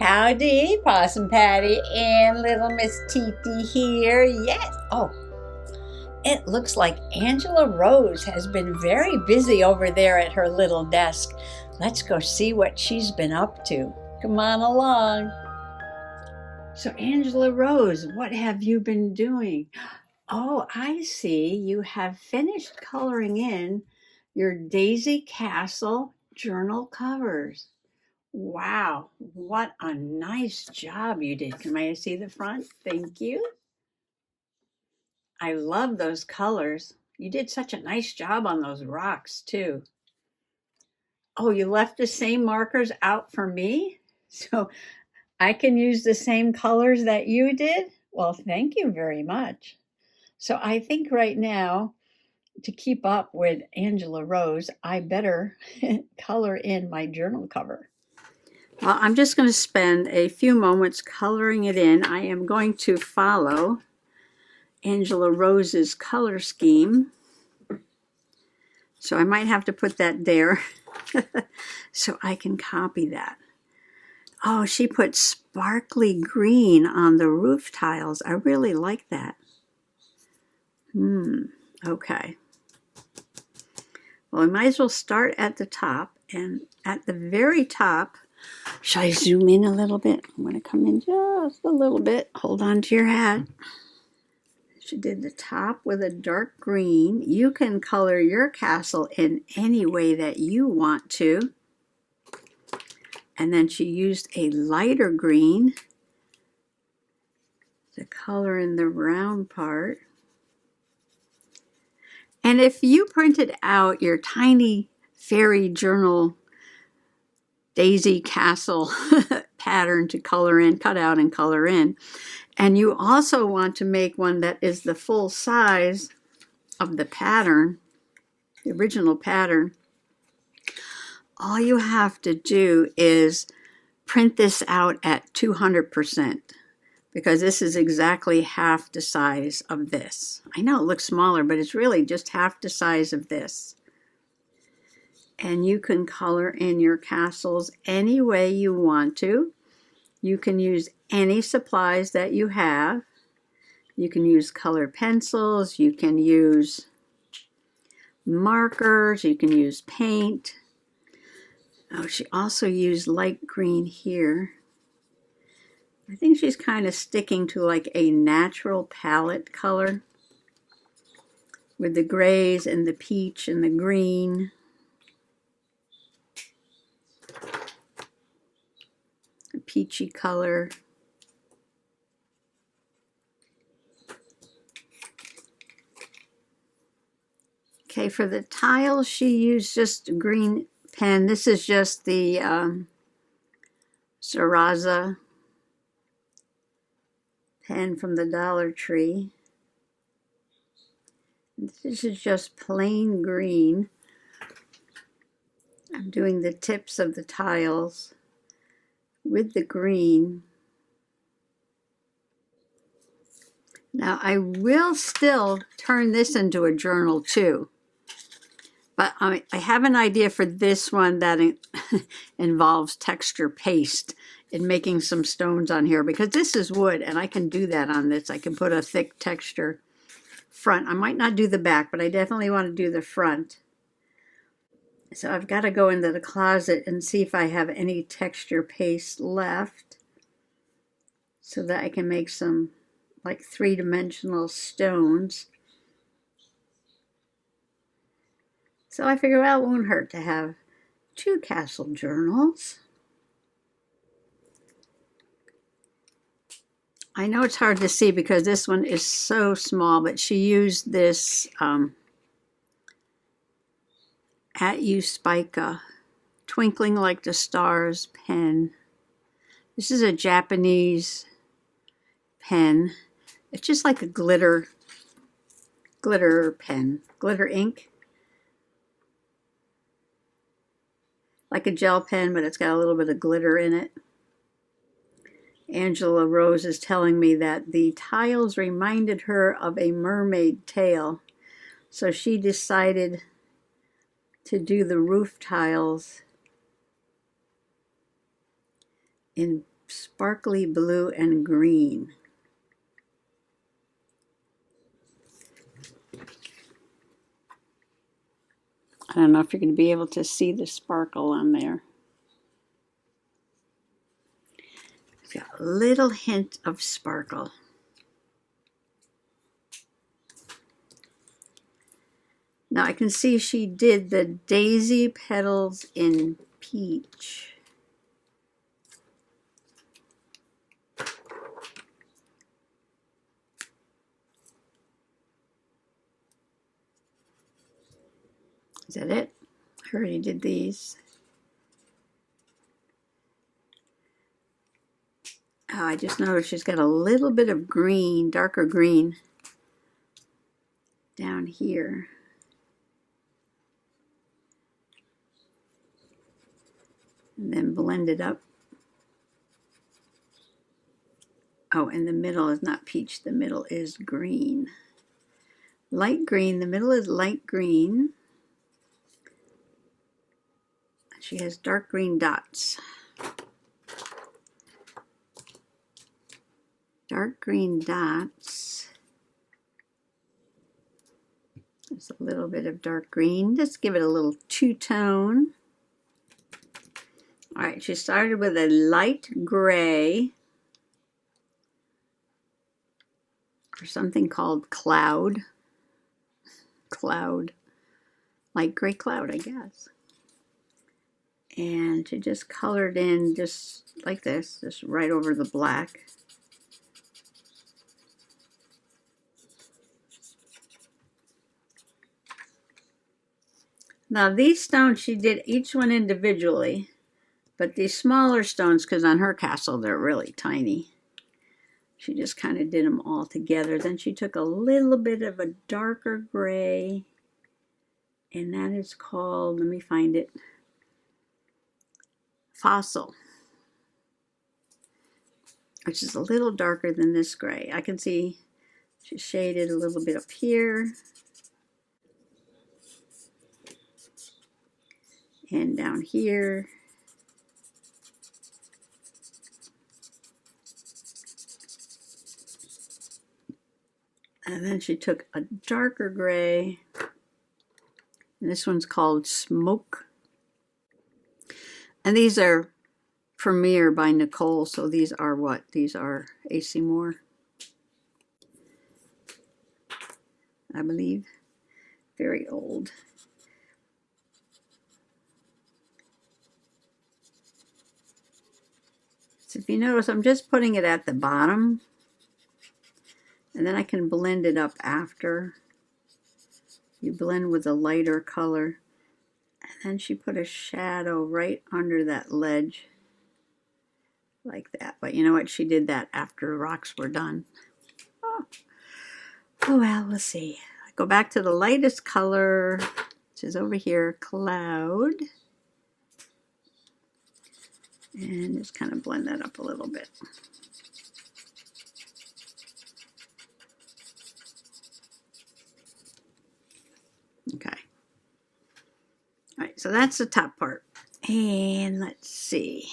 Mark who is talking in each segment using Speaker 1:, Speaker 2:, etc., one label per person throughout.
Speaker 1: Howdy, Possum Patty and little Miss Titi here. Yes. Oh, it looks like Angela Rose has been very busy over there at her little desk. Let's go see what she's been up to. Come on along. So, Angela Rose, what have you been doing? Oh, I see. You have finished coloring in your Daisy Castle journal covers. Wow, what a nice job you did. Can I see the front? Thank you. I love those colors. You did such a nice job on those rocks, too. Oh, you left the same markers out for me? So I can use the same colors that you did? Well, thank you very much. So I think right now, to keep up with Angela Rose, I better color in my journal cover. Well, I'm just going to spend a few moments coloring it in. I am going to follow Angela Rose's color scheme. So I might have to put that there so I can copy that. Oh, she put sparkly green on the roof tiles. I really like that. Okay. Well, I might as well start at the top. And at the very top, shall I zoom in a little bit? I'm going to come in just a little bit. Hold on to your hat. She did the top with a dark green. You can color your castle in any way that you want to. And then she used a lighter green to color in the round part. And if you printed out your tiny fairy journal Daisy Castle pattern to color in, cut out and color in, and you also want to make one that is the full size of the pattern, the original pattern, all you have to do is print this out at 200%, because this is exactly half the size of this. I know it looks smaller, but it's really just half the size of this. And you can color in your castles any way you want to. You can use any supplies that you have. You can use colored pencils, you can use markers, you can use paint. Oh, she also used light green here. I think she's kind of sticking to like a natural palette color with the grays and the peach and the green. A peachy color. Okay, for the tiles, she used just a green pen. This is just the Sarraza pen from the Dollar Tree. This is just plain green. I'm doing the tips of the tiles with the green. Now I will still turn this into a journal too. But I have an idea for this one that involves texture paste and making some stones on here, because this is wood and I can do that on this. I can put a thick texture front. I might not do the back, but I definitely want to do the front. So I've got to go into the closet and see if I have any texture paste left so that I can make some like three-dimensional stones. So I figure, well, it won't hurt to have two castle journals. I know it's hard to see because this one is so small, but she used this At You Spica Twinkling Like the Stars pen. This is a Japanese pen. It's just like a glitter pen, glitter ink. Like a gel pen, but it's got a little bit of glitter in it. Angela Rose is telling me that the tiles reminded her of a mermaid tail. So she decided to do the roof tiles in sparkly blue and green. I don't know if you're going to be able to see the sparkle on there. It's got a little hint of sparkle. Now I can see she did the daisy petals in peach. Is that it? I already did these. Oh, I just noticed she's got a little bit of green, darker green down here. And then blend it up. Oh, and the middle is not peach, the middle is green. Light green, the middle is light green. She has dark green dots. Dark green dots. There's a little bit of dark green. Just give it a little two-tone. All right, she started with a light gray, or something called cloud. Cloud. Light gray cloud, I guess. And she just colored in just like this, just right over the black. Now these stones, she did each one individually. But these smaller stones, because on her castle they're really tiny, she just kind of did them all together. Then she took a little bit of a darker gray, and that is called, let me find it, Fossil, which is a little darker than this gray. I can see she shaded a little bit up here and down here. And then she took a darker gray, and this one's called Smoke. And these are Premier by Nicole, so these are what? These are A.C. Moore, I believe. Very old. So if you notice, I'm just putting it at the bottom. And then I can blend it up after. You blend with a lighter color. And then she put a shadow right under that ledge. Like that. But you know what? She did that after the rocks were done. Oh well, we'll see. I go back to the lightest color, which is over here, Cloud. And just kind of blend that up a little bit. Okay. All right, so that's the top part. And let's see.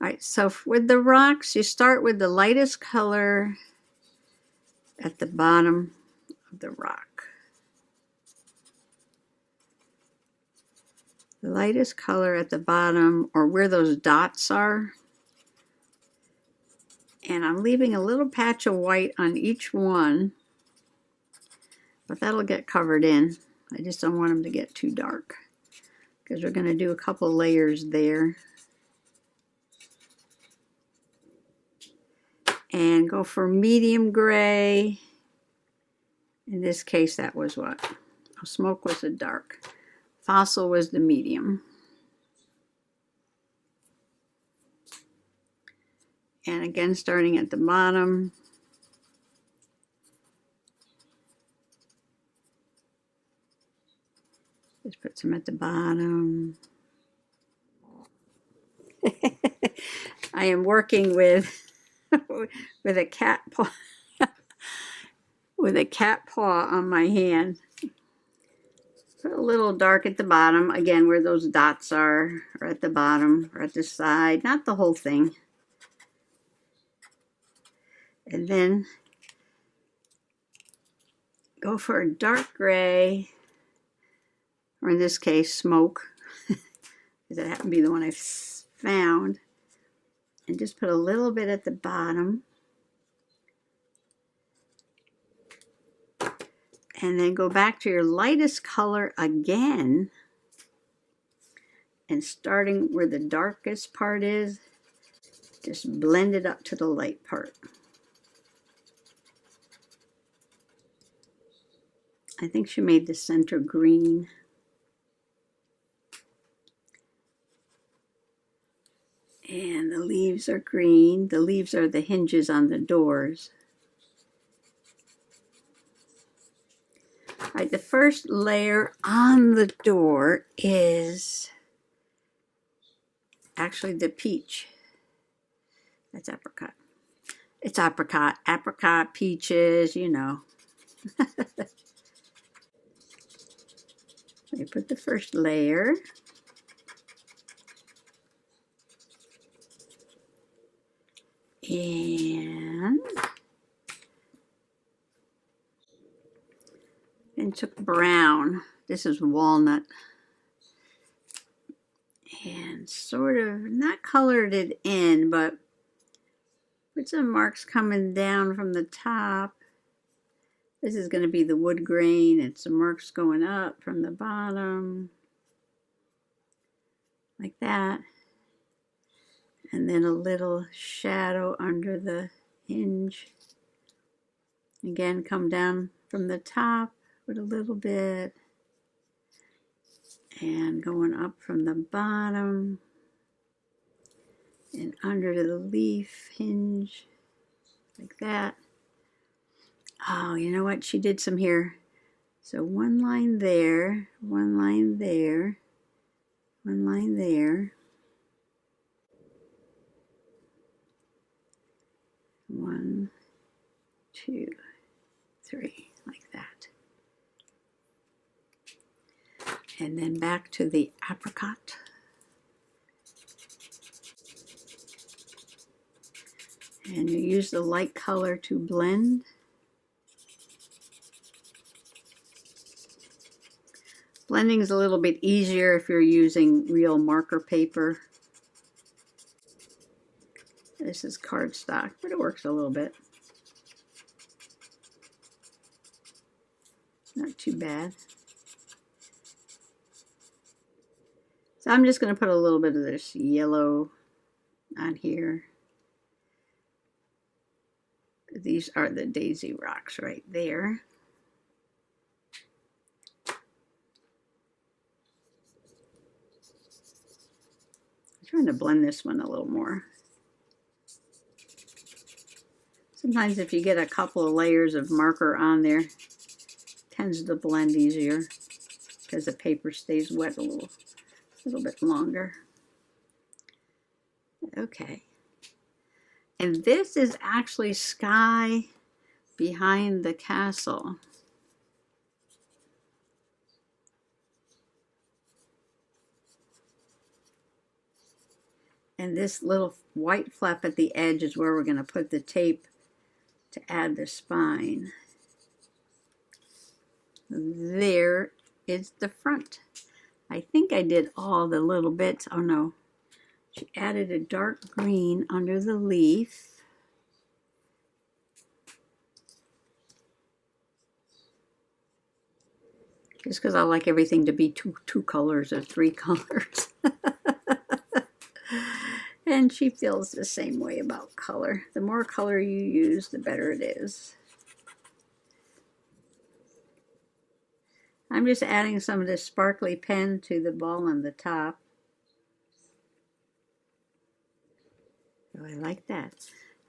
Speaker 1: All right, so with the rocks, you start with the lightest color at the bottom of the rock. The lightest color at the bottom, or where those dots are. And I'm leaving a little patch of white on each one. But that'll get covered in. I just don't want them to get too dark, because we're going to do a couple layers there. And go for medium gray. In this case, that was what? Oh, Smoke was the dark. Fossil was the medium. And again, starting at the bottom. Just put some at the bottom. I am working with a cat paw with a cat paw on my hand. Put a little dark at the bottom, again, where those dots are, or at the bottom, or at the side, not the whole thing. And then go for a dark gray, or in this case, smoke, because that happened to be the one I found. And just put a little bit at the bottom. And then go back to your lightest color again. And starting where the darkest part is, just blend it up to the light part. I think she made the center green. And the leaves are green. The leaves are the hinges on the doors. All right, the first layer on the door is actually the peach. That's apricot. It's apricot. Apricot, peaches, you know. Let me put the first layer. And took brown. This is walnut. And sort of not colored it in, but put some marks coming down from the top. This is going to be the wood grain, and some marks going up from the bottom. Like that. And then a little shadow under the hinge. Again, come down from the top with a little bit. And going up from the bottom. And under the leaf hinge. Like that. Oh, you know what? She did some here. So one line there, one line there, one line there. 1, 2, 3, like that. And then back to the apricot. And you use the light color to blend. Blending is a little bit easier if you're using real marker paper. This is cardstock, but it works a little bit. Not too bad. So I'm just going to put a little bit of this yellow on here. These are the daisy rocks right there. I'm trying to blend this one a little more. Sometimes if you get a couple of layers of marker on there, it tends to blend easier because the paper stays wet a little bit longer. Okay. And this is actually sky behind the castle. And this little white flap at the edge is where we're going to put the tape to add the spine. There is the front. I think I did all the little bits. Oh no. She added a dark green under the leaf. Just because I like everything to be two colors or 3 colors. And she feels the same way about color. The more color you use, the better it is. I'm just adding some of this sparkly pen to the ball on the top. Oh, I like that.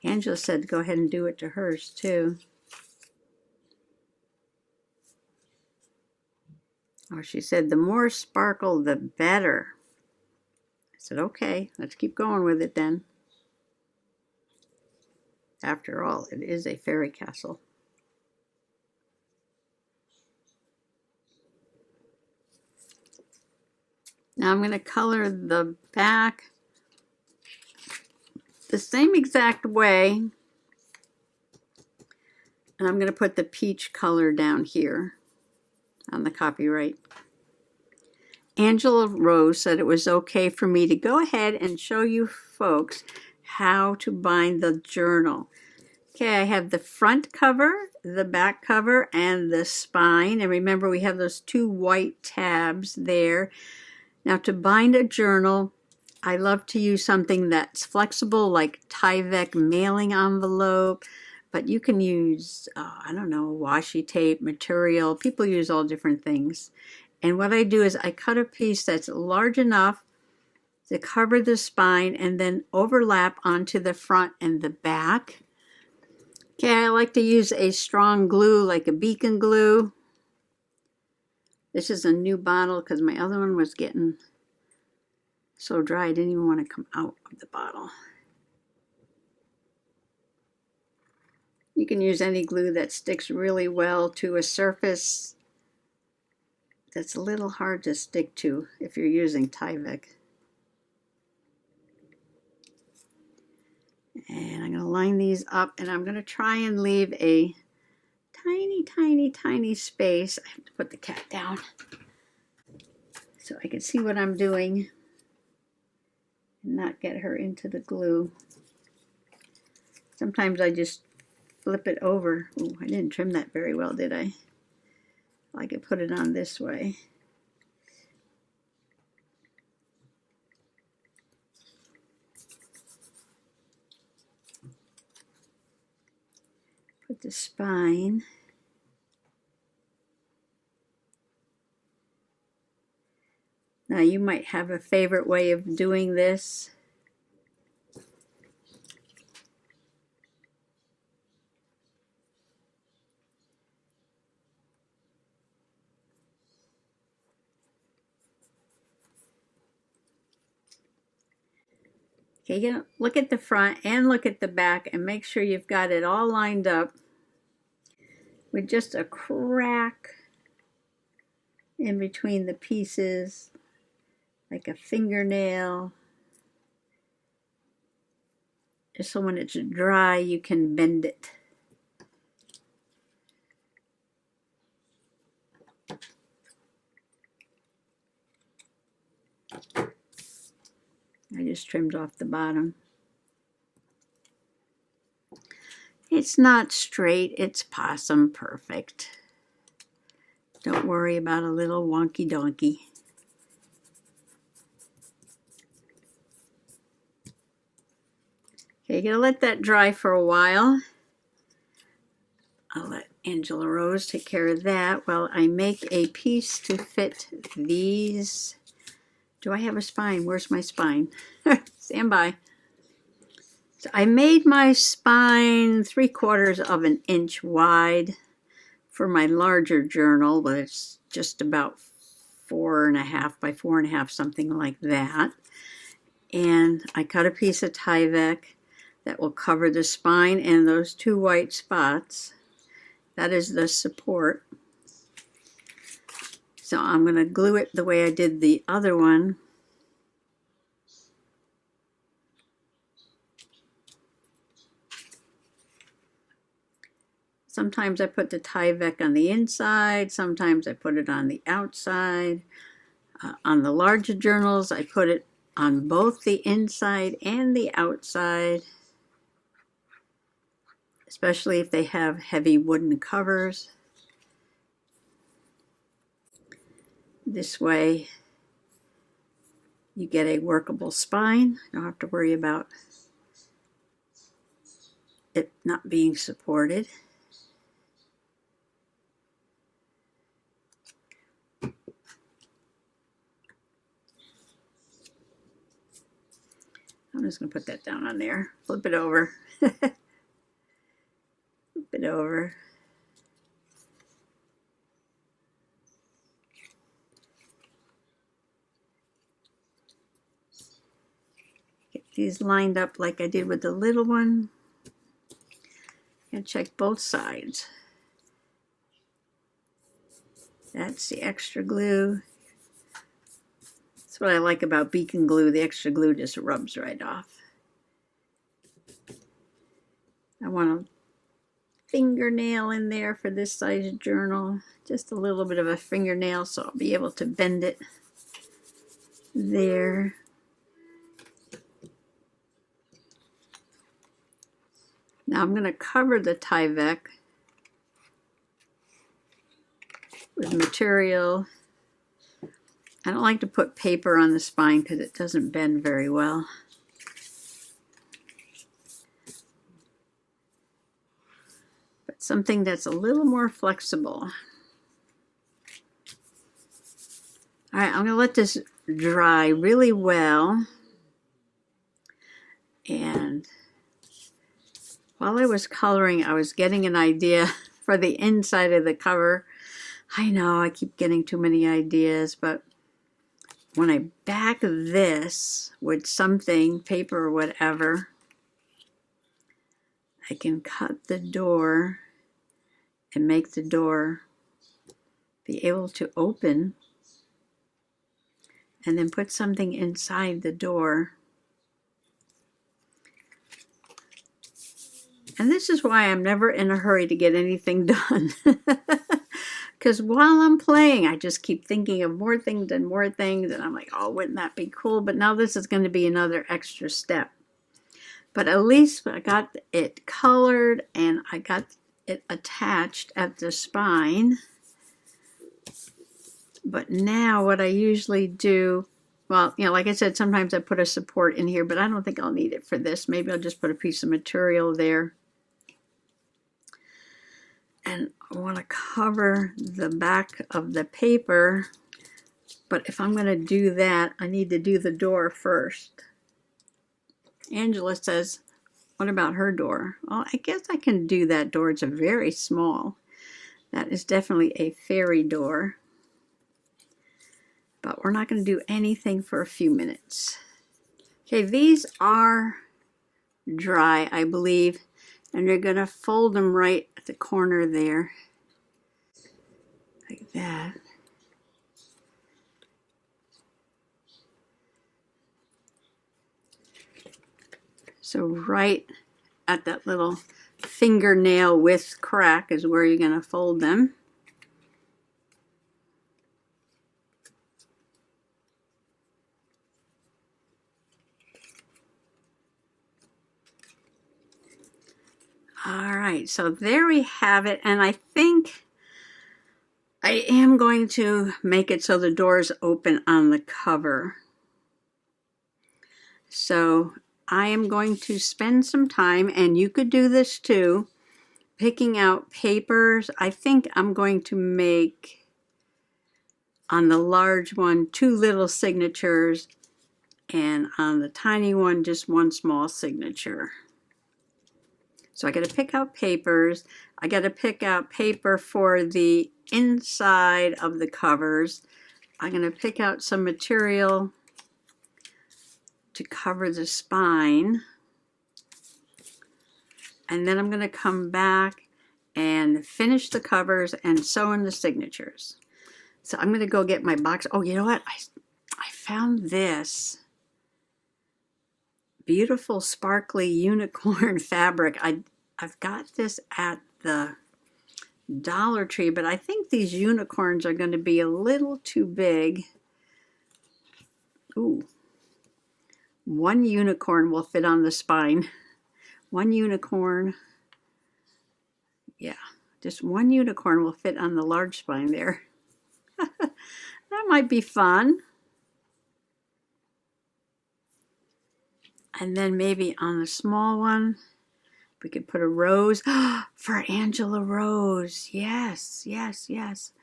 Speaker 1: Angela said go ahead and do it to hers too. Or she said the more sparkle, the better. I said, okay, let's keep going with it then. After all, it is a fairy castle. Now I'm going to color the back the same exact way. And I'm going to put the peach color down here on the copyright. Angela Rose said it was okay for me to go ahead and show you folks how to bind the journal. Okay, I have the front cover, the back cover, and the spine. And remember, we have those two white tabs there. Now, to bind a journal, I love to use something that's flexible, like Tyvek mailing envelope. But you can use, I don't know, washi tape, material. People use all different things. And what I do is I cut a piece that's large enough to cover the spine and then overlap onto the front and the back. Okay, I like to use a strong glue like a Beacon glue. This is a new bottle because my other one was getting so dry I didn't even want to come out of the bottle. You can use any glue that sticks really well to a surface that's a little hard to stick to if you're using Tyvek. And I'm going to line these up, and I'm going to try and leave a tiny, tiny, tiny space. I have to put the cat down so I can see what I'm doing and not get her into the glue. Sometimes I just flip it over. Oh, I didn't trim that very well, did I? I could put it on this way. Put the spine. Now you might have a favorite way of doing this. Okay, you're gonna look at the front and look at the back and make sure you've got it all lined up with just a crack in between the pieces, like a fingernail. Just so when it's dry, you can bend it. I just trimmed off the bottom. It's not straight, it's possum perfect. Don't worry about a little wonky donkey. Okay, you're gonna let that dry for a while. I'll let Angela Rose take care of that while I make a piece to fit these. Do I have a spine? Where's my spine? Stand by. So I made my spine 3/4 of an inch wide for my larger journal, but it's just about 4.5 by 4.5, something like that. And I cut a piece of Tyvek that will cover the spine and those two white spots. That is the support. So I'm going to glue it the way I did the other one. Sometimes I put the Tyvek on the inside, sometimes I put it on the outside. On the larger journals, I put it on both the inside and the outside, especially if they have heavy wooden covers. This way you get a workable spine. You don't have to worry about it not being supported. I'm just going to put that down on there. Flip it over. Flip it over. Get these lined up like I did with the little one. And check both sides. That's the extra glue. It's what I like about Beacon glue. The extra glue just rubs right off. I want a fingernail in there for this size journal. Just a little bit of a fingernail so I'll be able to bend it there. Now I'm going to cover the Tyvek with material. I don't like to put paper on the spine because it doesn't bend very well. But something that's a little more flexible. All right, I'm going to let this dry really well. And while I was coloring, I was getting an idea for the inside of the cover. I know I keep getting too many ideas, but when I back this with something, paper or whatever, I can cut the door and make the door be able to open, and then put something inside the door. And this is why I'm never in a hurry to get anything done. Because while I'm playing, I just keep thinking of more things and more things. And I'm like, oh, wouldn't that be cool? But now this is going to be another extra step. But at least I got it colored and I got it attached at the spine. But now what I usually do, well, you know, like I said, sometimes I put a support in here, but I don't think I'll need it for this. Maybe I'll just put a piece of material there. And I want to cover the back of the paper, but if I'm going to do that, I need to do the door first. Angela says, what about her door? Well, I guess I can do that door. It's a very small. That is definitely a fairy door. But we're not going to do anything for a few minutes. Okay, these are dry, I believe. And you're going to fold them right at the corner there. Like that. So right at that little fingernail width crack is where you're going to fold them. All right, so there we have it, and I think I am going to make it so the doors open on the cover. So I am going to spend some time, and you could do this too, picking out papers. I think I'm going to make, on the large one, 2 little signatures, and on the tiny one, just 1 small signature. So I got to pick out papers. I got to pick out paper for the inside of the covers. I'm going to pick out some material to cover the spine. And then I'm going to come back and finish the covers and sew in the signatures. So I'm going to go get my box. Oh, you know what? I found this beautiful sparkly unicorn fabric. I've got this at the Dollar Tree, but I think these unicorns are going to be a little too big. Ooh. 1 unicorn will fit on the spine. 1 unicorn. Yeah, just 1 unicorn will fit on the large spine there. That might be fun. And then maybe on the small one, we could put a rose. For Angela Rose. Yes, yes, yes.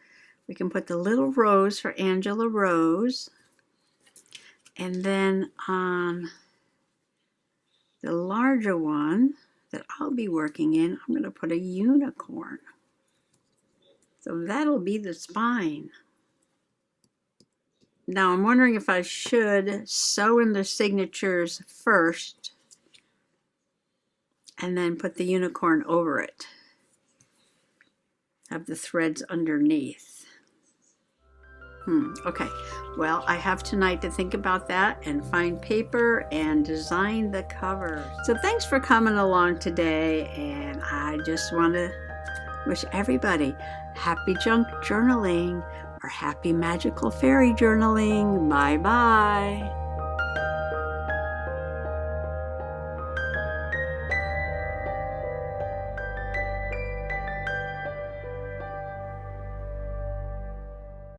Speaker 1: We can put the little rose for Angela Rose. And then on the larger one that I'll be working in, I'm going to put a unicorn. So that'll be the spine. Now I'm wondering if I should sew in the signatures first and then put the unicorn over it. Have the threads underneath. Okay. Well, I have tonight to think about that and find paper and design the cover. So thanks for coming along today, and I just want to wish everybody happy junk journaling or happy magical fairy journaling. Bye-bye.